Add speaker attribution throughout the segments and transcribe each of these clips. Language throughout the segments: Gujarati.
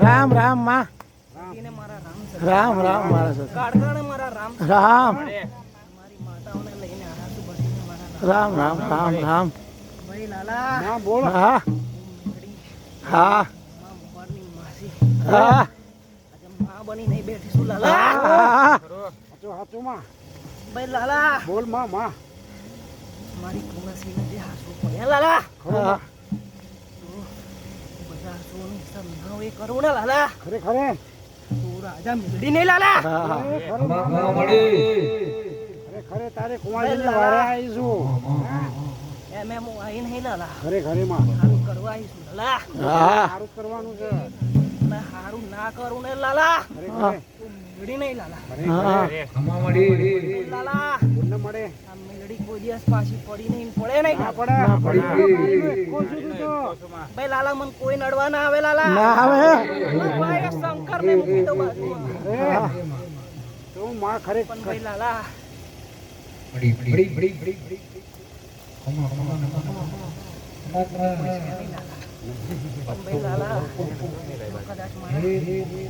Speaker 1: રામ રામ માં રામ રામ મારા રામ રામ રામ રામ રામ બોલ હા હા હા
Speaker 2: બની નહીં બેઠી છું લાલા ભાઈ લાલા
Speaker 1: બોલ માં
Speaker 2: મારી કુમાસી જે હાસુ પડ્યા લાલા કરું ને લાલા
Speaker 1: ખરે
Speaker 2: તું રાજા મેળડી નહીં લાલા
Speaker 1: ખરે તારે કુમારજી વારે આવીશું
Speaker 2: એમ હું આવી નહીં લાલા
Speaker 1: ખરે માં
Speaker 2: સારું કરવા આવીશું લાલા
Speaker 1: સારું કરવાનું છે
Speaker 2: સારું ના કરું ને લાલા મેળડી નહીં લાલા લાલા
Speaker 1: મળે
Speaker 2: આ મેળડી કોઈ દિવસ પાછી પડી નહીં પડે નહીં ભાઈ લાલા મને કોઈ નડવા ના આવે લાલા
Speaker 1: ના આવે
Speaker 2: ભાઈ શંકર ને મૂકી દો બાજુ
Speaker 1: તો માં ખરે
Speaker 2: પણ ભાઈ લાલા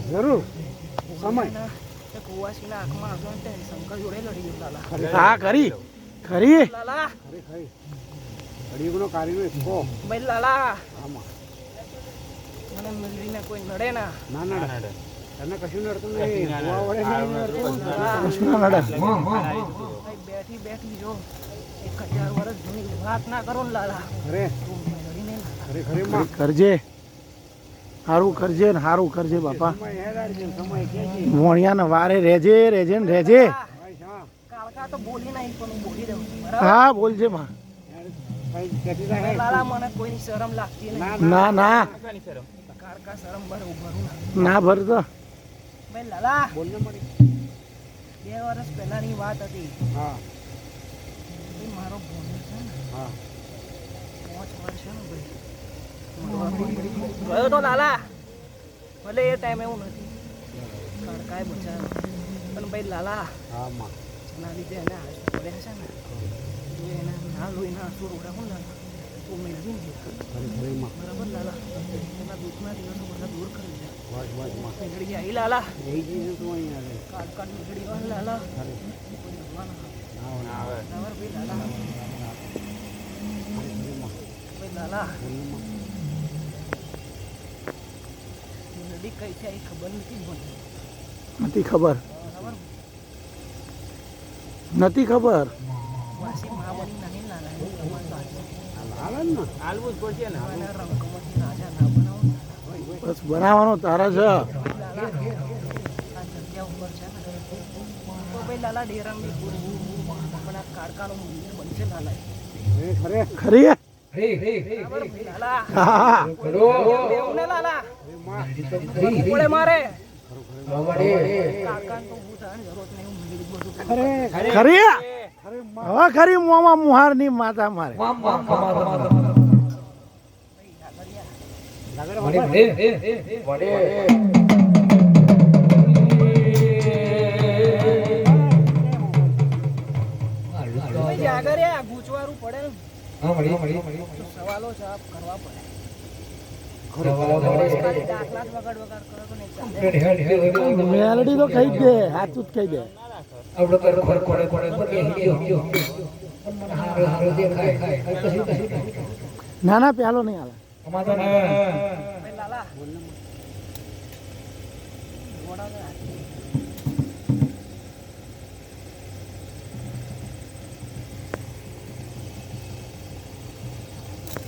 Speaker 1: જરૂર સમય
Speaker 2: કુવાસીના આંખમાં આંસુ અને શંકર જોડે લડી ગયો લાલા
Speaker 1: હા ખરી
Speaker 2: લાલા
Speaker 1: અડીગનો કારીનો ઇકો
Speaker 2: ભાઈ લાલા
Speaker 1: આમાં
Speaker 2: મને મિલરીને કોઈ નડે ના
Speaker 1: નડે તને કશું નડતું નહીં કુવા વડે કશું નડે
Speaker 2: ભાઈ બેઠી જો 1000 વર્ષ જૂની વાત ના કરો ને લાલા
Speaker 1: ખરે
Speaker 2: માં
Speaker 1: કરજે હારું કરજે ને હારું કરજે બાપા મોણિયાને વારે રેજે ને રેજે
Speaker 2: કાળકા કાકા તો બોલી નહીં પણ હું બોલી દઉં છું, બરાબર?
Speaker 3: હા બોલજે માં.
Speaker 1: ભાઈ જતી રહે.
Speaker 2: ભાઈ લાલા મને કોઈની શરમ લાગતી નહીં.
Speaker 3: ના ના
Speaker 2: કાકા શરમ ભરું ભરું ના.
Speaker 3: ના ભરતો.
Speaker 2: ભાઈ લાલા
Speaker 1: બોલને મળી.
Speaker 2: 2 વર્ષ પહેલાની વાત હતી.
Speaker 1: હા
Speaker 2: ભાઈ મારો ભોણો છે ને
Speaker 1: હા
Speaker 2: 5 વર્ષ છે ને ભાઈ ગયો તો લાલા, ભલે એ ટાઈમે એવું નથી, કાળકાએ બચાવ્યો પણ ભાઈ લાલા
Speaker 1: હા માં
Speaker 2: એના લીધે એને આંસુ પડ્યા છે ને, તો એના ના લોહીના આંસુ રોડા હું લાલા તો મેળવી ને
Speaker 1: ખરી માં
Speaker 2: બરાબર લાલા, એના દુઃખના દિવસો બધા દૂર કરી દે.
Speaker 1: વાજ વાજ માં
Speaker 2: નીકળી આવી લાલા,
Speaker 1: એ જઈને તું અહીંયા આવે.
Speaker 2: કાળ નીકળી આવે લાલા,
Speaker 1: ખરી
Speaker 2: કોઈ નડવાનું
Speaker 1: ના આવે.
Speaker 2: બરાબર ભાઈ લાલા,
Speaker 1: ખરી માં
Speaker 2: ભાઈ લાલા
Speaker 1: બોલને માં.
Speaker 2: નદી કઈ છે એ ખબર નથી મને,
Speaker 3: નથી ખબર.
Speaker 2: બરાબર
Speaker 3: નથી ખબર.
Speaker 2: વાસી મા બની નહીં લાલા, એવું તમારે લાગે.
Speaker 1: હાલે ને
Speaker 4: હાલવું જ પડશે ને.
Speaker 2: હવે એના રંગોમાંથી રાજા ના બનાવો ને.
Speaker 3: બસ બનાવવાનો તારા છે.
Speaker 2: લાલા આ જગ્યા ઉપર છે ને તો ભાઈ લાલા ડેરામની પૂરું પણ આ કાળકાનું મંદિર બનશે લાલા,
Speaker 1: ખરે
Speaker 3: ખરી.
Speaker 2: બરાબર ભાઈ લાલા,
Speaker 3: હા
Speaker 2: એવું ને લાલા
Speaker 1: એ માં
Speaker 2: પડે મારે
Speaker 1: ખરે
Speaker 2: કાકાને તો ઊભું થવાની જરૂરત નહીં, હું મંદિર બધું
Speaker 1: ખરે
Speaker 3: ખરી.
Speaker 1: ખરે માં
Speaker 3: હવે ખરી મોમાં મુહાર ની માતા મારે.
Speaker 2: ભાઈ જાગરે આ ગૂંચવારું પડે ને તો સવાલો જવાબ કરવા પડે. બસ ખાલી દાખલા જ વગાડ વગાડ કરો તો નહીં ચાલે.
Speaker 3: મેલડી તો કહી જ દે, સાચું જ કહી દે. ના ના પેલો નહીં હાલે.
Speaker 2: ભાઈ લાલા ઘોડાને હાથ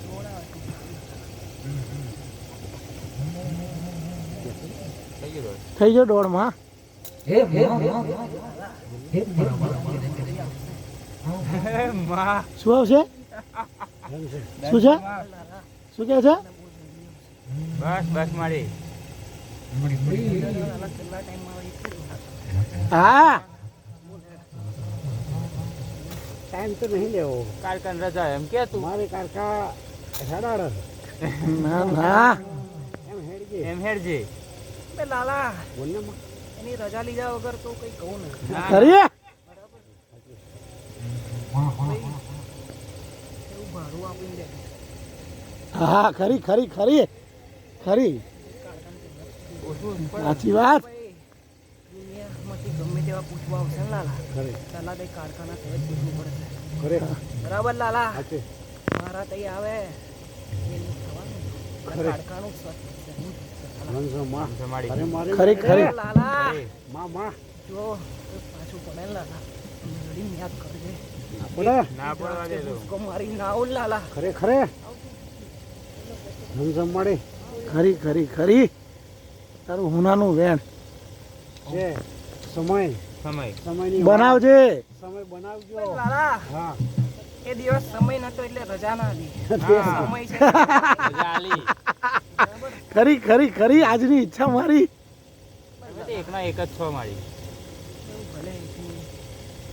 Speaker 2: ઘોડા
Speaker 3: થઈ ગયો દોડમાં. શું આવશે? શું છે? શું કે છે?
Speaker 4: બસ બસ મારી.
Speaker 2: લાલા છેલ્લા ટાઈમમાં એટલું
Speaker 3: હા
Speaker 1: ટાઈમ તો નહીં લેવો.
Speaker 4: કાલકાન રજા એમ કે તું
Speaker 1: મારે કારકા હેડાડે
Speaker 3: ના ના
Speaker 1: એમ હેડજે
Speaker 4: એમ હેડજે.
Speaker 2: બે લાલા
Speaker 1: બોલને માં.
Speaker 2: એની રજા લીધા વગર તો કઈ કહું નહીં.
Speaker 3: ખરી.
Speaker 2: એવું ભાડું આપીને દે.
Speaker 3: હા ખરી ખરી ખરી ખરી સાચી વાત.
Speaker 2: ભાઈ, દુનિયામાંથી ગમે તેવા પૂછવા આવશે ને લાલા,
Speaker 1: ખરે
Speaker 2: લાલા કઈ કારખાના તરત પૂછવું પડશે.
Speaker 1: ખરે
Speaker 2: બરાબર લાલા,
Speaker 1: સાચે
Speaker 2: મારા તઈ આવે એ નહીં થવાનું.
Speaker 1: ખરે.
Speaker 2: કારખાનું
Speaker 1: રંગસો માં
Speaker 4: મારી.
Speaker 1: ખરે મારે
Speaker 3: ખરી ખરી.
Speaker 2: લાલા
Speaker 1: માં માં
Speaker 2: જો કોઈ પાછું પડે ને લાલા, મેળવીને યાદ કરજે.
Speaker 1: ના પડે.
Speaker 4: ના પડવા દે તું.
Speaker 2: ભૂસકો મારી ના આવું ને લાલા.
Speaker 1: ખરે ખરે રંગસો મળે
Speaker 3: ખરી ખરી ખરી. તારું હુનાનું વેણ
Speaker 1: છે. સમય
Speaker 4: સમય.
Speaker 1: સમયની
Speaker 3: બનાવજે.
Speaker 1: સમય બનાવજો.
Speaker 2: લાલા
Speaker 1: હા
Speaker 2: એ દિવસ સમય નતો એટલે રજા ના હતી.
Speaker 4: હા.
Speaker 2: સમય છે
Speaker 4: રજા આલી.
Speaker 2: બરાબર.
Speaker 3: ખરી ખરી ખરી. આજની ઈચ્છા મારી.
Speaker 4: તમે તો એકના એક જ છો મારી.
Speaker 2: એવું ભલે એકની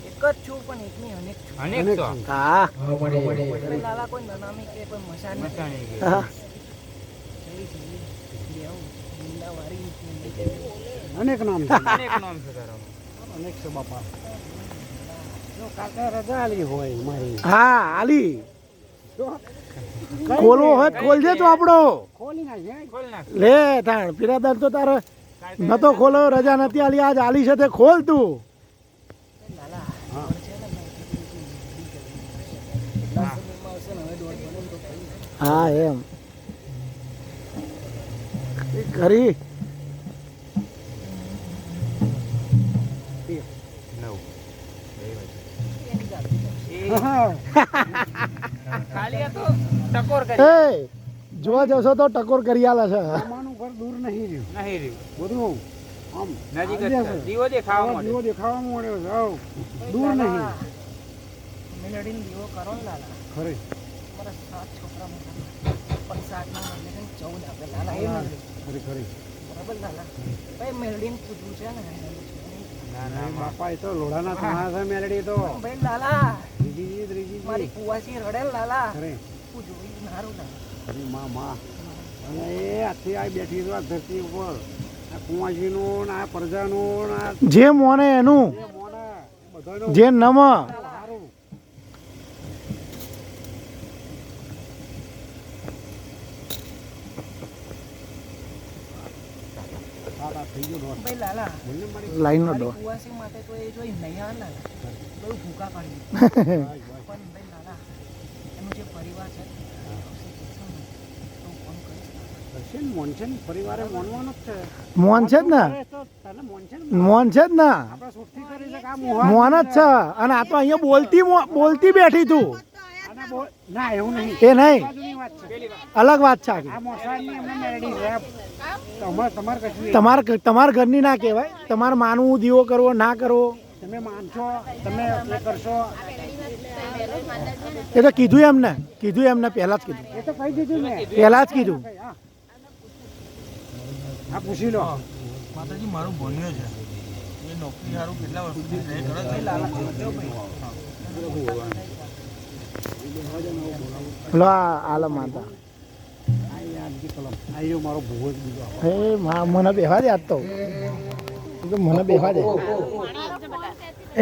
Speaker 2: એક જ છું પણ એકની અનેક છું.
Speaker 4: અનેક છો.
Speaker 3: હા
Speaker 2: એટલે લાલા કોઈ નનામી કે કોઈ મસાની
Speaker 4: મચાણી ગઈ.
Speaker 3: હા.
Speaker 2: જલ્દી જલ્દી દેવું લીલા વારી ઊંડી દેવી.
Speaker 1: અનેક નામ છે.
Speaker 4: અનેક નામ છે તારો.
Speaker 1: અનેક છે બાપા. જો કાકા રજા આલી હોય મારી
Speaker 3: હા આલી.
Speaker 1: જો
Speaker 3: ખોલવો હોય તો ખોલજે તો આપણો.
Speaker 1: ખોલી નાખે.
Speaker 4: ખોલ નાખ.
Speaker 3: લે તાણ પીરાદાર તો તારે નતો ખોલો, રજા નથી આલી, આજ આલી છે તે ખોલ તું.
Speaker 2: લાલા
Speaker 1: હા.
Speaker 2: દોડ છે ને મેં કીધું કે એટલા સમયમાં આવશે ને હવે દોડ બને ને તો કઈ
Speaker 3: હા એમ ખરી.
Speaker 4: નવ.
Speaker 2: એની જાતિ
Speaker 1: હા
Speaker 4: ખાલી આ તો ટકોર કરી.
Speaker 3: એ જોવા જશો તો ટકોર કરી આલે છે.
Speaker 1: અમારું ઘર દૂર નહીં રહ્યું
Speaker 4: નહીં રહ્યું.
Speaker 1: બધું આમ
Speaker 4: નજીક જ
Speaker 1: આવી
Speaker 4: છે.
Speaker 1: જશે.
Speaker 4: દીવો દેખાવા
Speaker 1: આવો
Speaker 4: માંડ્યો.
Speaker 1: દીવો દેખાવા માંડ્યો છે આવ.
Speaker 2: ભાઈ
Speaker 1: દૂર
Speaker 2: લાલા,
Speaker 1: નહીં.
Speaker 2: મેલડીને દીવો કરો ને લાલા.
Speaker 1: ખરે
Speaker 2: મારા 7 છોકરા મોટા. પણ 7 ના બદલે 14 આપે લાલા એ મેલડી.
Speaker 1: ખરે ખરે
Speaker 2: બરાબર લાલા. ભાઈ મેલડીને પૂછવું છે ને.
Speaker 4: ના ના
Speaker 1: અરે બાપા એ તો લોઢાના તણા છે મેલડી તો
Speaker 2: ભાઈ લાલા,
Speaker 1: ત્રીજી
Speaker 2: મારી કુવાસી રડે ને લાલા.
Speaker 1: ખરે
Speaker 2: હું જોઈ નારું લાલા.
Speaker 1: અરે માં અને એ આથી આ બેઠી તો આ ધરતી ઉપર આ કુંવાજીનું ને આ પ્રજાનું ને આ
Speaker 3: જે મોને એનું
Speaker 1: જે મોના બધાનું
Speaker 3: જે નમ
Speaker 1: સારું. સાડા થઈ ગયો દોઢ.
Speaker 2: ભાઈ લાલા,
Speaker 1: બોલને મારી
Speaker 3: લાઈન નો
Speaker 2: મારી
Speaker 3: ડો
Speaker 2: કુવાસી માટે તો એ જોઈ નહીં આવે લાલા. બહુ ભૂકા કાઢી. પણ ભાઈ લાલા, એનું જે પરિવાર છે તો ફોન કરીશ લાલા.
Speaker 1: હશે ને મોનસન પરિવારે મોનવાનો જ છે
Speaker 3: મોન છે જ ને
Speaker 1: કરે તો તને મોનસન
Speaker 3: મોન છે જ ને
Speaker 1: આપણે સુખથી કરી છે કે આ મોહન
Speaker 3: મોન જ છે અને આ તો અહીંયા બોલતી બેઠી તું
Speaker 1: અને ના એવું નહીં
Speaker 3: એ નહીં
Speaker 1: બાજુની વાત છે
Speaker 3: અલગ વાત છે આખી.
Speaker 1: આ મોસાળની એમને મેરડી છે તમારે કશું નહીં.
Speaker 3: તમારા ઘરની ના કહેવાય. તમારે માનવું દીવો કરવો ના કરવો
Speaker 1: તમે માનશો તમે એ કરશો
Speaker 3: એ તો કીધું એમને પહેલા જ કીધું
Speaker 1: એ તો કહી દીધું ને
Speaker 3: પહેલા જ કીધું.
Speaker 1: હા. આ પૂછી લો
Speaker 5: માતાજી મારું ભણ્યો છે એ નોકરી સારું કેટલા વર્ષથી ટ્રાય કરે છે
Speaker 3: લો આલ માતા
Speaker 1: આયો મારો ભૂવો જ બીજો
Speaker 3: હે મને બેહવા દે આજ તો મને બેહવા દે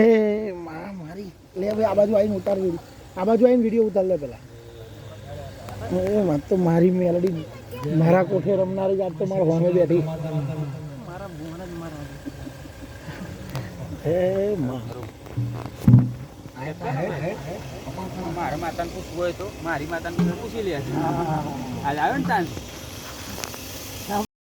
Speaker 3: એ મારી લે ભાઈ આ બાજુ આવીને ઉતાર વિડીયો આ બાજુ આવીને વિડીયો ઉતાર લે પેલા એ વાત તો મારી મેલડી મારા કોઠે રમનારી આજ તો મારા હોમે બેઠી
Speaker 2: મારા ભુવન જ મારા.
Speaker 3: હે માં
Speaker 4: મારા માતાને પૂછવું હોય તો મારી માતાને પૂછી લે. આજ આવ્યો ને તાન